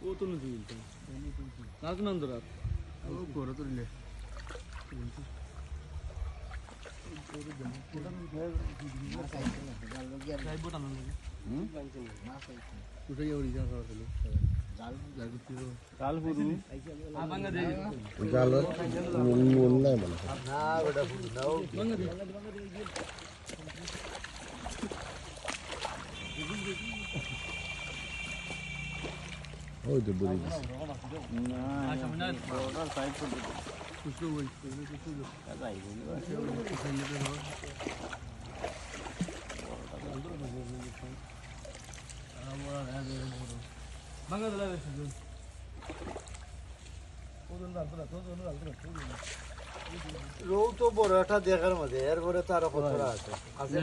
ও তো নদী নাক নন্দরাত ও করে তুললে ওই তো বলি রৌ তো বড় একটা দেখার মধ্যে এরপরে তো আরো কত আছে আছে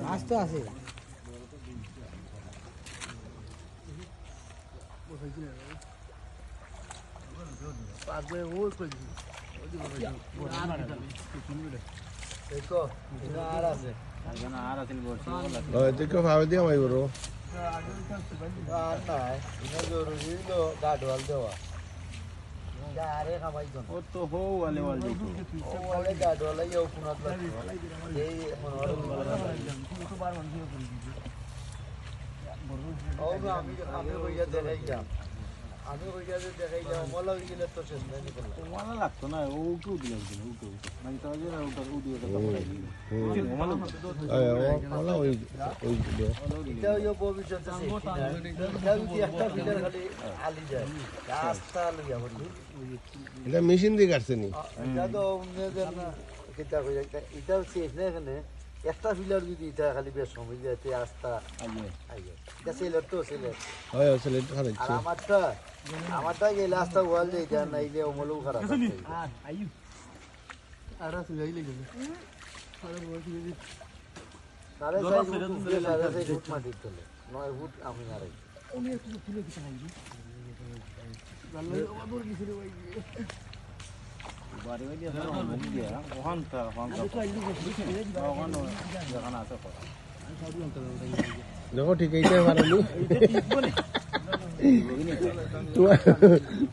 মাছ তো আছে দেখো ভাবে দিয়ে আমি বড় জরুরি তো গাডওয়াল দেওয়া আরে খাবাই ও তো হো ওয়ালে ওয়ালে ওয়ালে গাডওয়াল ইও কোনাত এই মনোর আমি কইয়া দেখাই যাম আমি কইয়া দেখাই যাম মলা গিলে তো শেষ নাই তোমার লাগতো না ও কেউ দিল ও মানে তো যে ওটা ও দিয়ে এটা ইও ভবিষ্যতে এটা যদি একটা ফিল্টার খালি আলি যায় রাস্তা লইয়া বলি এটা মেশিন দিয়ে কাটছে নি এটা তো উন্নয়নের না কিতা কইয়া এটা শেষ না এখানে একটা ফিল্টার যদি এটা খালি বেশ সময় যাতে আস্তা আইয়ে এটা সেলার তো সেলার হয় আসলে এটা আর খারাপ আমারটা গেলে আস্তা ওয়াল যায় এটা নাইলে অমলও খারাপ আইউ আরা সুজাই লাগে সাড়ে সাড়ে ফুট মাটি তোলে 9 ফুট আমি না রাই বাড়ি বাড়ি আছে মুখ দিয়া ওখান থেকে ওখান আছে দেখো ঠিক এইটাই পারলি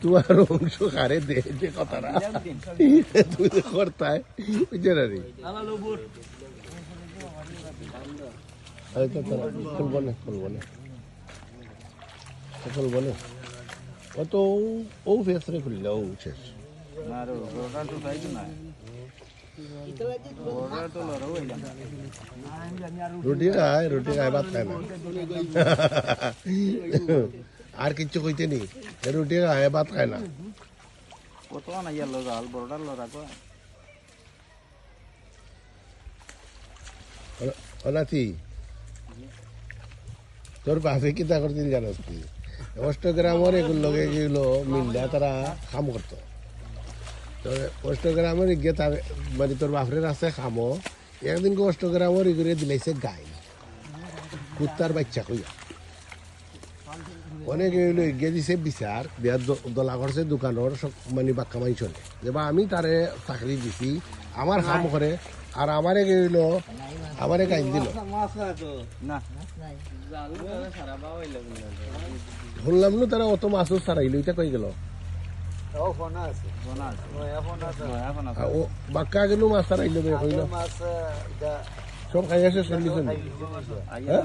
তোমার অংশ খারে দে যে কথাটা তুই করতাই বুঝছে না রে খুলব না ও তো ও ফেসরে খুললে ও শেষ রুটি খায় ভাত খায় না আর কিচ্ছু কইতে নি রুটি খায় ভাত খায় না কত না ইয়ার লোক আল বড়টার লোক রাখো অনাথি তোর বাপে কিতা করতে জানাস তুই অষ্টগ্রামের এগুলো এগুলো মিললে তারা কাম করতো অষ্টগ্রামের গিয়ে তার মানে তোর বাপরের আছে খামো একদিন অষ্টগ্রামের এগুলো দিলাইছে গাই কুত্তার বাচ্চা কইয়া অনেক এগুলো এগিয়ে দিছে বিচার দেওয়ার দলা করছে দোকানের সব মানে বাক্কা মাই চলে যে বা আমি তারে চাকরি দিছি আমার কাম করে আর আমারে গেল আমারে গাইন দিল শুনলাম না তারা অত মাছও ছাড়াইল এটা কই গেল বাক্কা গেল মাছ ছাড়াইল হইল সব খাই আছে চল্লিশ